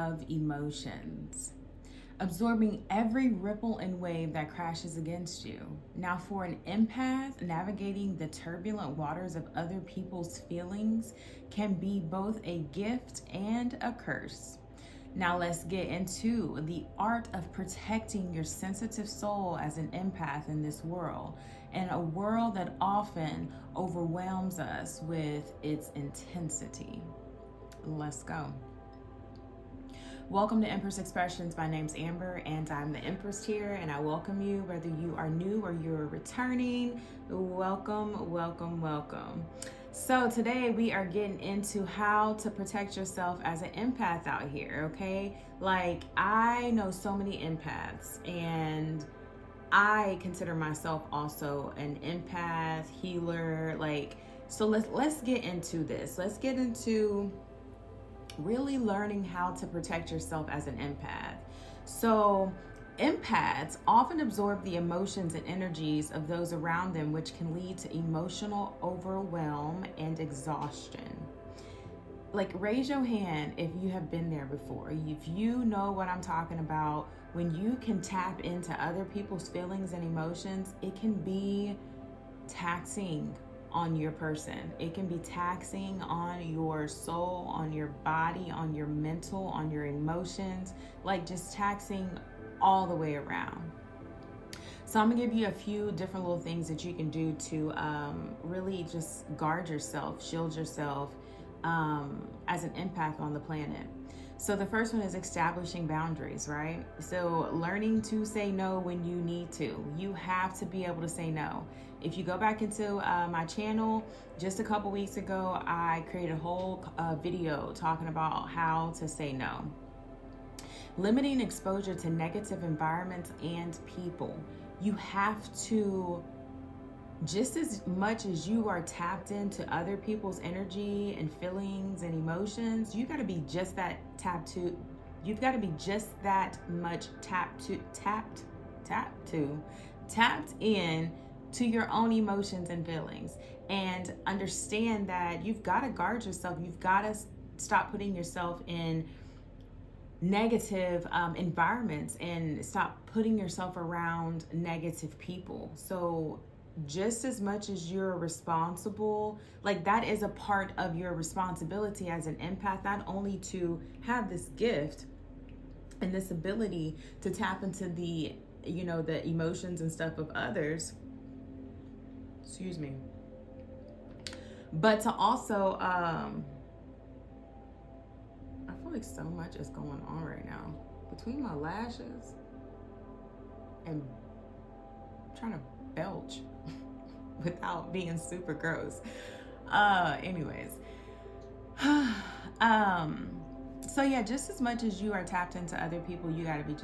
of emotions, absorbing every ripple and wave that crashes against you. Now, for an empath, navigating the turbulent waters of other people's feelings can be both a gift and a curse. Now, let's get into the art of protecting your sensitive soul as an empath in this world, and a world that often overwhelms us with its intensity. Let's go. Welcome to Empress Expressions. My name's Amber and I'm the Empress here, and I welcome you whether you are new or you're returning. Welcome, welcome, welcome. So today we are getting into how to protect yourself as an empath out here, okay? Like, I know so many empaths, and I consider myself also an empath, healer, so let's get into this. Let's get into really learning how to protect yourself as an empath. So empaths often absorb the emotions and energies of those around them, which can lead to emotional overwhelm and exhaustion. Like, raise your hand if you have been there before. If you know what I'm talking about, when you can tap into other people's feelings and emotions, it can be taxing on your person. It can be taxing on your soul, on your body, on your mental, on your emotions, like just taxing all the way around. So I'm gonna give you a few different little things that you can do to really just guard yourself, shield yourself as an empath on the planet. So the first one is establishing boundaries, right? So learning to say no when you need to. You have to be able to say no. If you go back into my channel, just a couple weeks ago, I created a whole video talking about how to say no. Limiting exposure to negative environments and people. You have to, just as much as you are tapped into other people's energy and feelings and emotions, you got to be just that you've got to be just that much tapped in to your own emotions and feelings, and understand that you've got to guard yourself. You've got to stop putting yourself in negative environments and stop putting yourself around negative people. So just as much as you're responsible, like, that is a part of your responsibility as an empath, not only to have this gift and this ability to tap into the emotions and stuff of others, but to also I feel like so much is going on right now between my lashes and trying to belch without being super gross. Anyways. So yeah, just as much as you are tapped into other people, you got to be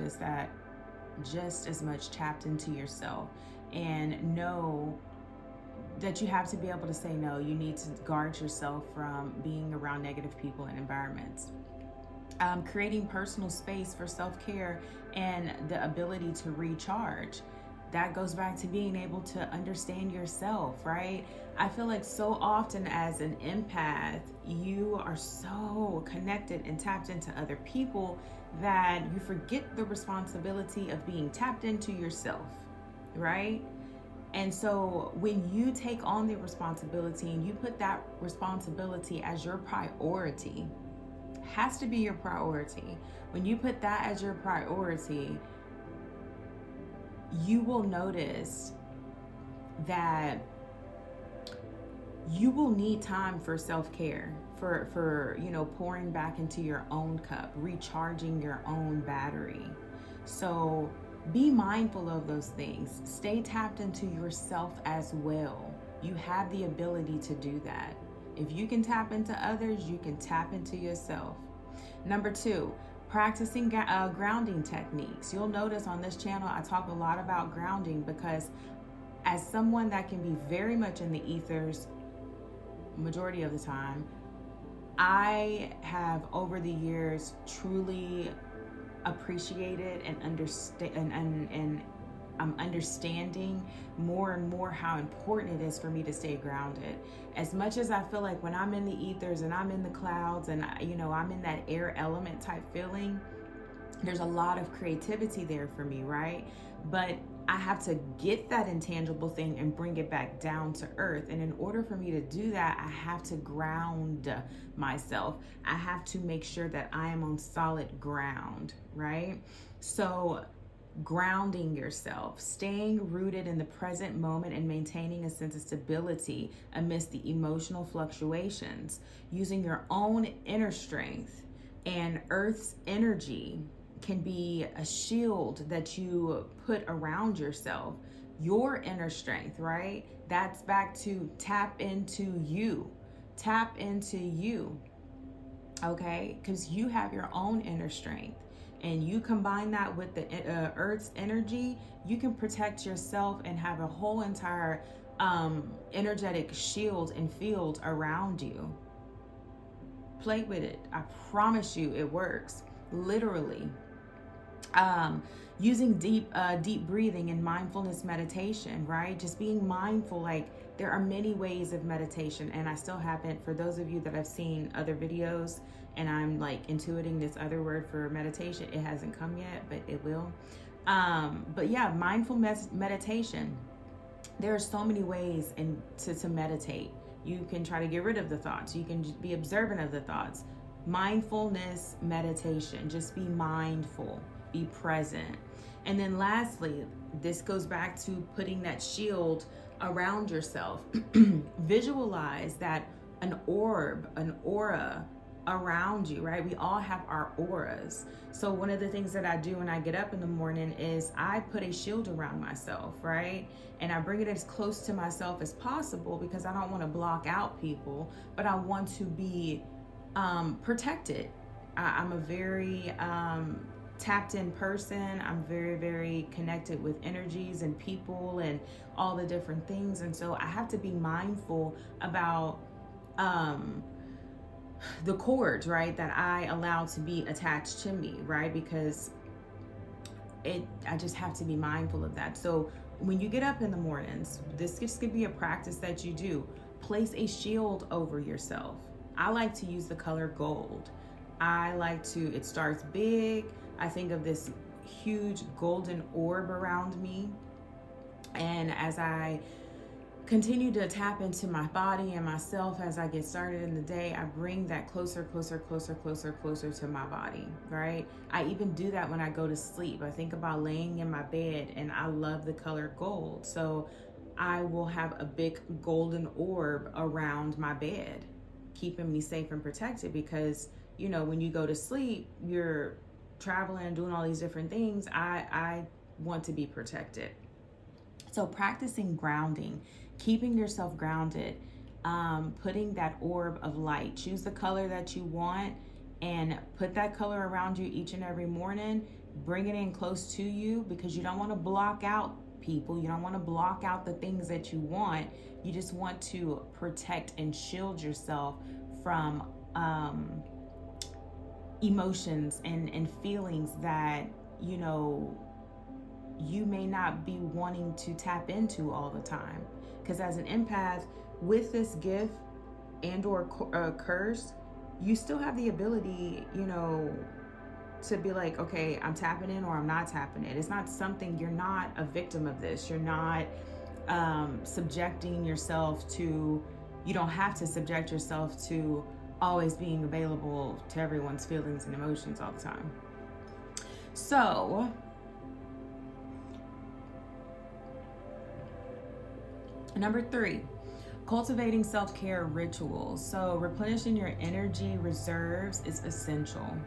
just as much tapped into yourself, and know that you have to be able to say no. You need to guard yourself from being around negative people and environments. Creating personal space for self-care and the ability to recharge. That goes back to being able to understand yourself, right? I feel like so often as an empath, you are so connected and tapped into other people that you forget the responsibility of being tapped into yourself, right? And so when you take on the responsibility and you put that responsibility as your priority, has to be your priority. When you put that as your priority, you will notice that you will need time for self-care, for pouring back into your own cup, recharging your own battery. So be mindful of those things. Stay tapped into yourself as well. You have the ability to do that. If you can tap into others, you can tap into yourself. Number 2, practicing grounding techniques. You'll notice on this channel, I talk a lot about grounding, because as someone that can be very much in the ethers majority of the time, I have over the years truly appreciated and understand and I'm understanding more and more how important it is for me to stay grounded. As much as I feel like when I'm in the ethers and I'm in the clouds and I'm in that air element type feeling, there's a lot of creativity there for me, right? But I have to get that intangible thing and bring it back down to earth. And in order for me to do that, I have to ground myself. I have to make sure that I am on solid ground, right? So grounding yourself, staying rooted in the present moment and maintaining a sense of stability amidst the emotional fluctuations, using your own inner strength and earth's energy can be a shield that you put around yourself. Your inner strength, right? That's back to tap into you. Tap into you, okay? Because you have your own inner strength. And you combine that with the earth's energy, you can protect yourself and have a whole entire energetic shield and field around you. Play with it. I promise you it works. Literally. Using deep breathing and mindfulness meditation, right? Just being mindful. Like, there are many ways of meditation, and I still haven't, for those of you that have seen other videos and I'm like intuiting this other word for meditation, it hasn't come yet, but it will. But yeah, mindful meditation. There are so many ways to meditate. You can try to get rid of the thoughts. You can be observant of the thoughts. Mindfulness meditation, just be mindful, be present. And then lastly, this goes back to putting that shield around yourself. Visualize that an orb, an aura around you, right? We all have our auras. So one of the things that I do when I get up in the morning is I put a shield around myself, right? And I bring it as close to myself as possible because I don't want to block out people, but I want to be protected. I'm a very tapped in person. I'm very, very connected with energies and people and all the different things. And so I have to be mindful about the cords, right, that I allow to be attached to me, right? Because I just have to be mindful of that. So when you get up in the mornings, this could be a practice that you do. Place a shield over yourself. I like to use the color gold. It starts big. I think of this huge golden orb around me. And as I continue to tap into my body and myself as I get started in the day, I bring that closer to my body, right? I even do that when I go to sleep. I think about laying in my bed, and I love the color gold. So I will have a big golden orb around my bed, keeping me safe and protected, because when you go to sleep, you're traveling and doing all these different things. I want to be protected. So practicing grounding, keeping yourself grounded, putting that orb of light, choose the color that you want and put that color around you each and every morning. Bring it in close to you, because you don't want to block out people. You don't want to block out the things that you want. You just want to protect and shield yourself from emotions and feelings that you may not be wanting to tap into all the time. Because as an empath, with this gift and or curse, you still have the ability to be like, okay, I'm tapping in or I'm not tapping in. It's not something, you're not a victim of this. You're not subjecting yourself to, you don't have to subject yourself to always being available to everyone's feelings and emotions all the time. So number 3, cultivating self-care rituals. So replenishing your energy reserves is essential.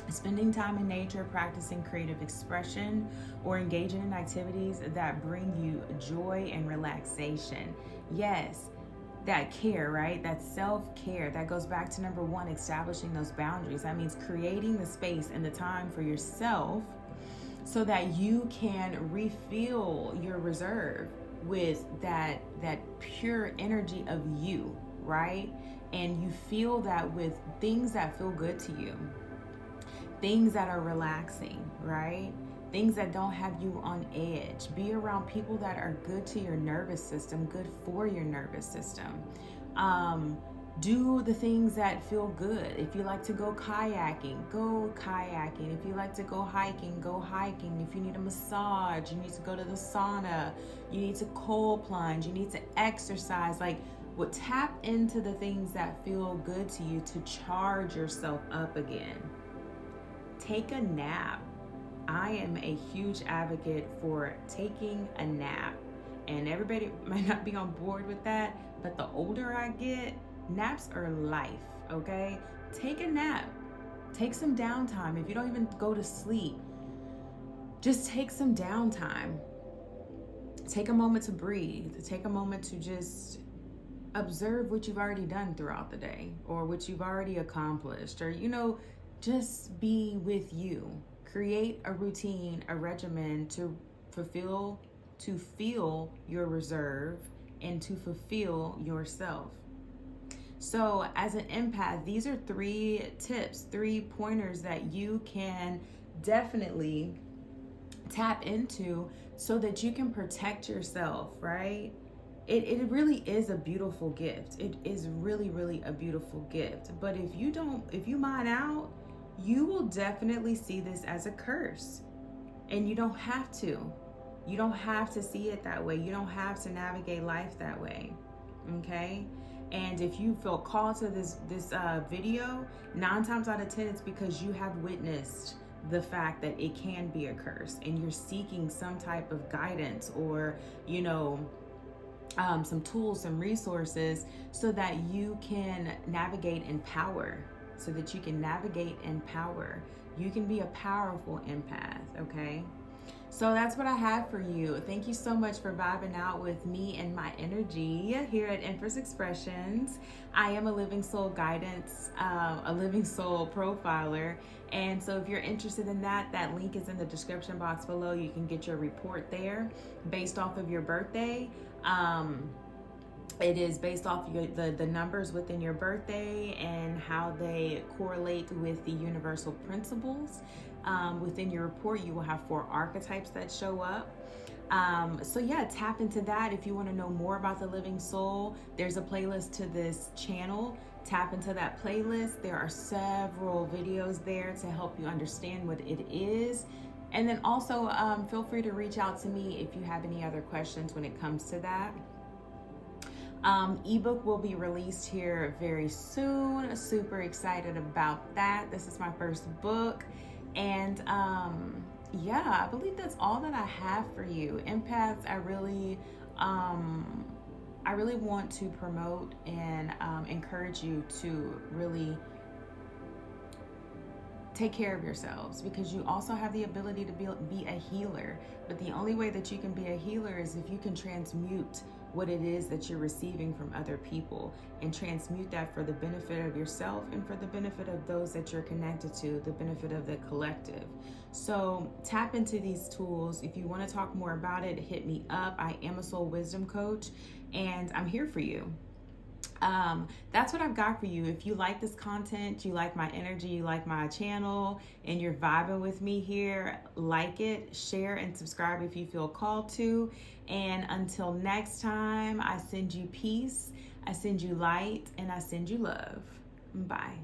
Spending time in nature, practicing creative expression, or engaging in activities that bring you joy and relaxation. Yes, that care, right? That self-care. That goes back to number 1, establishing those boundaries. That means creating the space and the time for yourself so that you can refill your reserve with that pure energy of you, right? And you feel that with things that feel good to you. things that are relaxing, right? Things that don't have you on edge. Be around people that are good to your nervous system, good for your nervous system. Do the things that feel good. If you like to go kayaking, go kayaking. If you like to go hiking, go hiking. If you need a massage, you need to go to the sauna. You need to cold plunge. You need to exercise. Like, tap into the things that feel good to you to charge yourself up again. Take a nap. I am a huge advocate for taking a nap. And everybody might not be on board with that, but the older I get, naps are life, okay? Take a nap. Take some downtime. If you don't even go to sleep, just take some downtime. Take a moment to breathe. Take a moment to just observe what you've already done throughout the day, or what you've already accomplished, or, just be with you. Create a routine, a regimen to feel your reserve and to fulfill yourself. So as an empath, these are 3 tips, 3 pointers that you can definitely tap into so that you can protect yourself, right? It really is a beautiful gift. It is really, really a beautiful gift. But if you mine out, you will definitely see this as a curse. And you don't have to. You don't have to see it that way. You don't have to navigate life that way. Okay? And if you feel called to this video, 9 times out of 10, it's because you have witnessed the fact that it can be a curse, and you're seeking some type of guidance, or, some tools, some resources, so that you can navigate in power. You can be a powerful empath, okay? So that's what I have for you. Thank you so much for vibing out with me and my energy here at Empress Expressions. I am a living soul guidance, a living soul profiler. And so if you're interested in that link is in the description box below. You can get your report there based off of your birthday. It is based off the numbers within your birthday and how they correlate with the universal principles. Within your report, you will have 4 archetypes that show up. So yeah, tap into that. If you want to know more about the living soul, there's a playlist to this channel. Tap into that playlist. There are several videos there to help you understand what it is. And then also feel free to reach out to me if you have any other questions when it comes to that. Ebook will be released here very soon. Super excited about that. This is my first book. And yeah, I believe that's all that I have for you. Empaths, I really want to promote and encourage you to really take care of yourselves, because you also have the ability to be a healer. But the only way that you can be a healer is if you can transmute what it is that you're receiving from other people, and transmute that for the benefit of yourself and for the benefit of those that you're connected to, the benefit of the collective. So tap into these tools. If you want to talk more about it, hit me up. I am a soul wisdom coach, and I'm here for you. That's what I've got for you. If you like this content, you like my energy, you like my channel, and you're vibing with me here, like it, share, and subscribe if you feel called to. And until next time, I send you peace, I send you light, and I send you love. Bye.